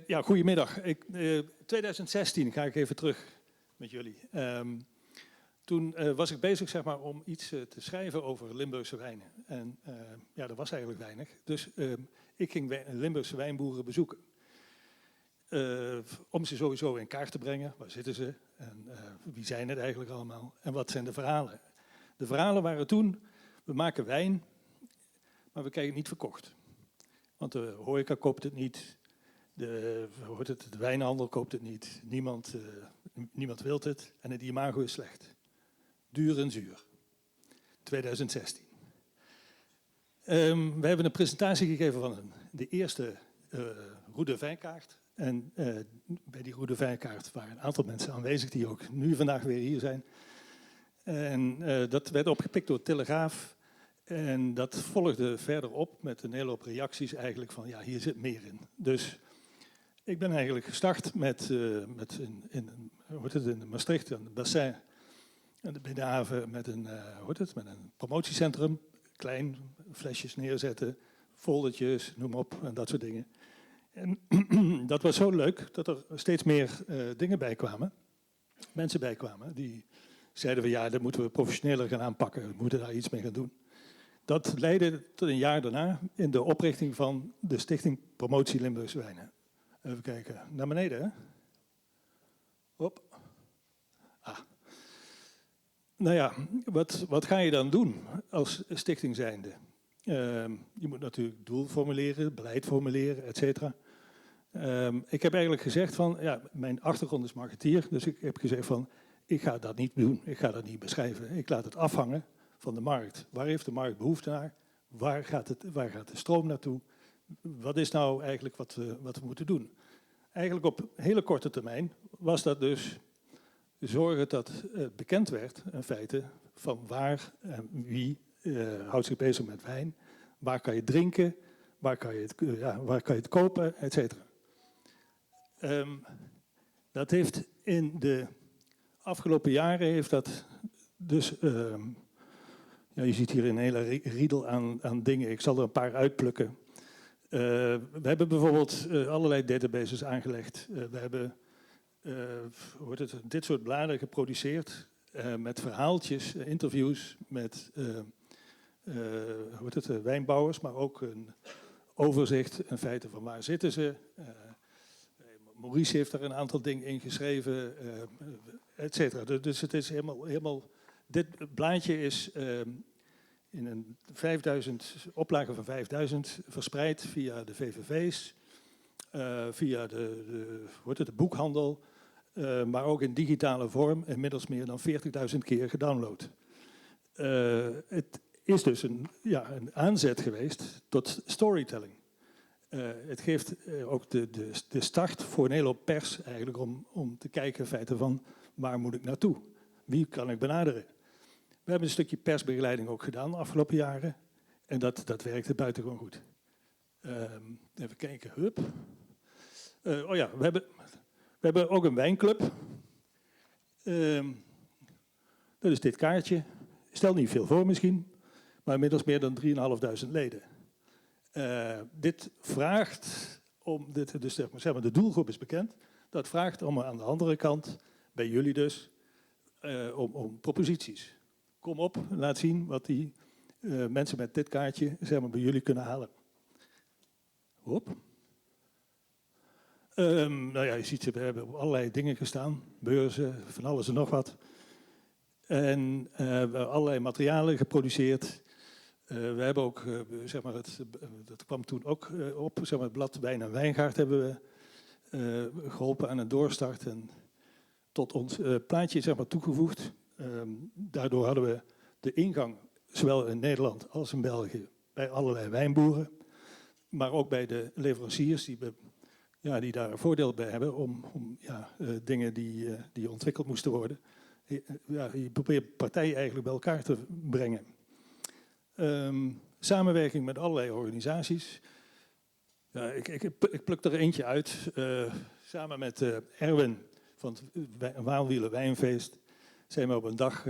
Ja, goedemiddag. 2016 ga ik even terug met jullie. Toen was ik bezig zeg maar, om iets te schrijven over Limburgse wijnen. En ja, er was eigenlijk weinig. Dus ik ging Limburgse wijnboeren bezoeken. Om ze sowieso in kaart te brengen. Waar zitten ze? En wie zijn het eigenlijk allemaal? En wat zijn de verhalen? De verhalen waren toen, we maken wijn, maar we krijgen het niet verkocht. Want de horeca koopt het niet. De wijnhandel koopt het niet. Niemand wil het. En het imago is slecht. Duur en zuur. 2016. We hebben een presentatie gegeven van de eerste Rode Wijnkaart. En bij die Rode Wijnkaart waren een aantal mensen aanwezig die ook nu vandaag weer hier zijn. En dat werd opgepikt door Telegraaf. En dat volgde verder op met een hele hoop reacties eigenlijk van ja, hier zit meer in. Dus ik ben eigenlijk gestart met in Maastricht, aan de Bassin, bij de haven met een promotiecentrum. Klein, flesjes neerzetten, foldertjes, noem op en dat soort dingen. En dat was zo leuk dat er steeds meer dingen bij kwamen. Mensen bij kwamen die zeiden van ja, dat moeten we professioneler gaan aanpakken. We moeten daar iets mee gaan doen. Dat leidde tot een jaar daarna in de oprichting van de Stichting Promotie Limburgse Wijnen. Even kijken, naar beneden hè. Hop. Nou ja, wat ga je dan doen als stichting zijnde? Je moet natuurlijk doel formuleren, beleid formuleren, et cetera. Ik heb eigenlijk gezegd van, ja, mijn achtergrond is marketeer, dus ik heb gezegd van, ik ga dat niet doen, ik ga dat niet beschrijven. Ik laat het afhangen van de markt. Waar heeft de markt behoefte naar? Waar gaat de stroom naartoe? Wat is nou eigenlijk wat we moeten doen? Eigenlijk op hele korte termijn was dat dus zorgen dat bekend werd, in feite, van waar en wie houdt zich bezig met wijn, waar kan je drinken, waar kan je het kopen, et cetera. Dat heeft in de afgelopen jaren heeft dat dus, ja, je ziet hier een hele riedel aan dingen, ik zal er een paar uitplukken. We hebben bijvoorbeeld allerlei databases aangelegd. We hebben dit soort bladen geproduceerd met verhaaltjes, interviews met wijnbouwers, maar ook een overzicht in feite van waar zitten ze. Maurice heeft daar een aantal dingen in geschreven, et cetera. Dus het is helemaal dit blaadje is in een 5000 oplage van 5000 verspreid via de VVV's, via de boekhandel, maar ook in digitale vorm, inmiddels meer dan 40.000 keer gedownload. Het is dus een aanzet geweest tot storytelling. Het geeft ook de start voor een hele hoop pers eigenlijk om te kijken in feite van waar moet ik naartoe? Wie kan ik benaderen? We hebben een stukje persbegeleiding ook gedaan de afgelopen jaren en dat werkte buitengewoon goed. Even kijken, hup. Oh ja, we hebben ook een wijnclub. Dat is dit kaartje. Stel niet veel voor misschien, maar inmiddels meer dan 3.500 leden. Dit vraagt om, dus zeg maar, de doelgroep is bekend, dat vraagt om aan de andere kant, bij jullie dus, om proposities. Kom op, laat zien wat die mensen met dit kaartje zeg maar, bij jullie kunnen halen. Hop. Nou ja, je ziet, we hebben op allerlei dingen gestaan, beurzen, van alles en nog wat. En we hebben allerlei materialen geproduceerd. We hebben ook, zeg maar, dat kwam toen ook op, zeg maar, het blad Wijn en Wijngaard hebben we geholpen aan een doorstart en tot ons plaatje zeg maar, toegevoegd. Daardoor hadden we de ingang, zowel in Nederland als in België, bij allerlei wijnboeren, maar ook bij de leveranciers die daar een voordeel bij hebben om dingen die ontwikkeld moesten worden. Je probeert partijen eigenlijk bij elkaar te brengen. Samenwerking met allerlei organisaties. Ja, ik pluk er eentje uit. Samen met Erwin van het Waalwieler Wijnfeest zijn we op een dag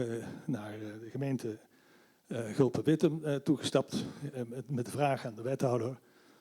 naar de gemeente Gulpen-Wittem toegestapt met de vraag aan de wethouder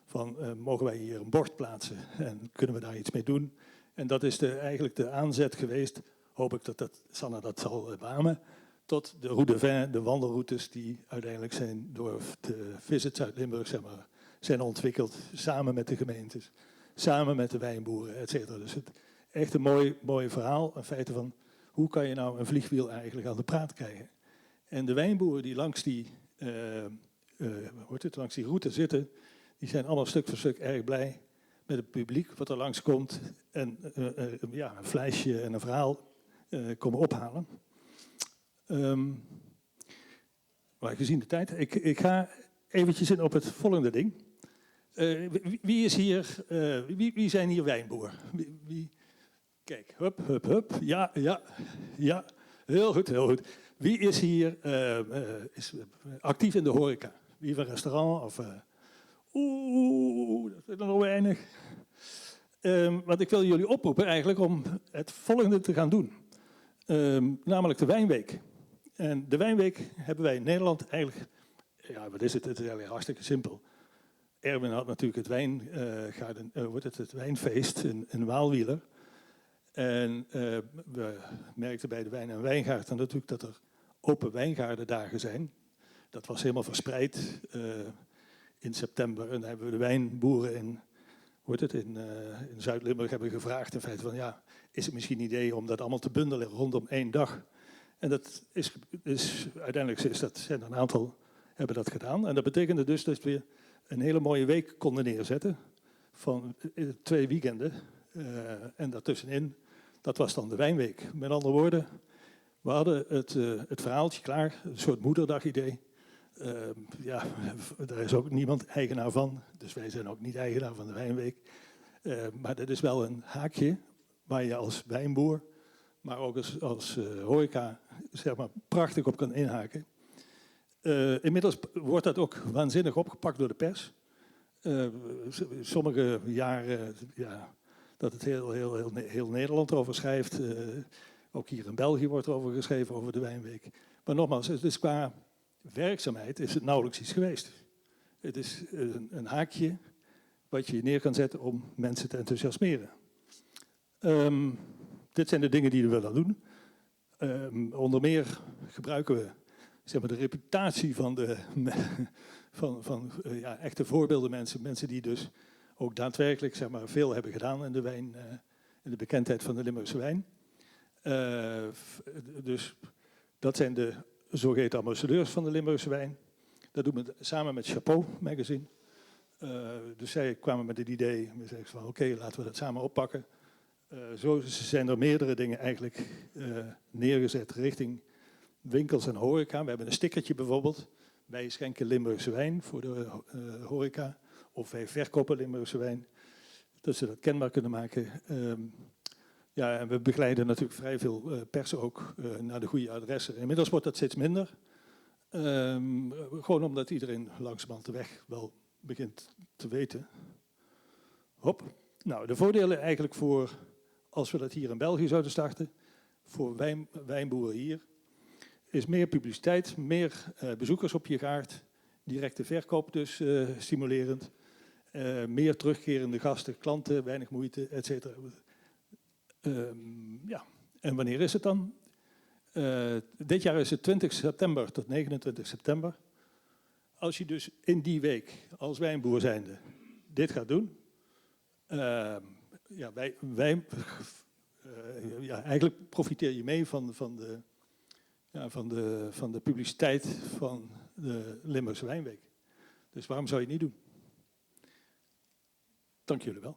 van mogen wij hier een bord plaatsen en kunnen we daar iets mee doen. En dat is eigenlijk de aanzet geweest, hoop ik dat Sanne dat zal beamen, tot de Route de Vin, de wandelroutes die uiteindelijk zijn door de Visit Zuid-Limburg zeg maar, zijn ontwikkeld, samen met de gemeentes, samen met de wijnboeren, et cetera. Dus het echt een mooi verhaal, in feite van hoe kan je nou een vliegwiel eigenlijk aan de praat krijgen. En de wijnboeren die langs die route zitten, die zijn allemaal stuk voor stuk erg blij met het publiek wat er langskomt en een flijsje en een verhaal komen ophalen. Maar gezien de tijd, ik ga eventjes in op het volgende ding. Wie zijn hier wijnboer? Kijk, hup. Ja. Heel goed. Wie is hier is actief in de horeca? Wie heeft een restaurant? Of, dat is er nog weinig. Want ik wil jullie oproepen eigenlijk om het volgende te gaan doen. Namelijk de Wijnweek. En de Wijnweek hebben wij in Nederland eigenlijk... Ja, wat is het? Het is eigenlijk hartstikke simpel. Erwin had natuurlijk het wijnfeest in Waalwieler. En we merkten bij de Wijn- en Wijngaard natuurlijk dat er open wijngaardendagen zijn. Dat was helemaal verspreid in september. En dan hebben we de wijnboeren in Zuid-Limburg hebben gevraagd in feite van ja, is het misschien een idee om dat allemaal te bundelen rondom 1 dag? En dat is uiteindelijk zijn er een aantal hebben dat gedaan. En dat betekende dus dat we een hele mooie week konden neerzetten van 2 weekenden. En daartussenin, dat was dan de Wijnweek. Met andere woorden, we hadden het verhaaltje klaar, een soort moederdag-idee. Daar is ook niemand eigenaar van, dus wij zijn ook niet eigenaar van de Wijnweek. Maar dat is wel een haakje waar je als wijnboer, maar ook als horeca, zeg maar, prachtig op kan inhaken. Inmiddels wordt dat ook waanzinnig opgepakt door de pers. Sommige jaren dat het heel Nederland erover schrijft. Ook hier in België wordt erover geschreven, over de Wijnweek. Maar nogmaals, het is qua werkzaamheid is het nauwelijks iets geweest. Het is een haakje wat je neer kan zetten om mensen te enthousiasmeren. Dit zijn de dingen die we willen doen. Onder meer gebruiken we zeg maar, de reputatie van echte voorbeelden mensen die dus ook daadwerkelijk zeg maar, veel hebben gedaan in de wijn, in de bekendheid van de Limburgse wijn. Dus dat zijn de zogeheten ambassadeurs van de Limburgse wijn. Dat doen we samen met Chapeau Magazine. Dus zij kwamen met het idee, we zeiden van oké, laten we dat samen oppakken. Zo zijn er meerdere dingen eigenlijk neergezet richting winkels en horeca. We hebben een stickertje bijvoorbeeld. Wij schenken Limburgse wijn voor de horeca. Of wij verkopen Limburgse wijn. Dat ze dat kenbaar kunnen maken. En we begeleiden natuurlijk vrij veel pers ook naar de goede adressen. Inmiddels wordt dat steeds minder. Gewoon omdat iedereen langzamerhand de weg wel begint te weten. Hop. Nou, de voordelen eigenlijk voor, als we dat hier in België zouden starten, voor wijnboeren hier, is meer publiciteit, meer bezoekers op je gaard, directe verkoop dus stimulerend, meer terugkerende gasten, klanten, weinig moeite, et cetera. En wanneer is het dan? Dit jaar is het 20 september tot 29 september. Als je dus in die week als wijnboer zijnde dit gaat doen, eigenlijk profiteer je mee van de publiciteit van de Limburgse Wijnweek. Dus waarom zou je het niet doen? Dank jullie wel.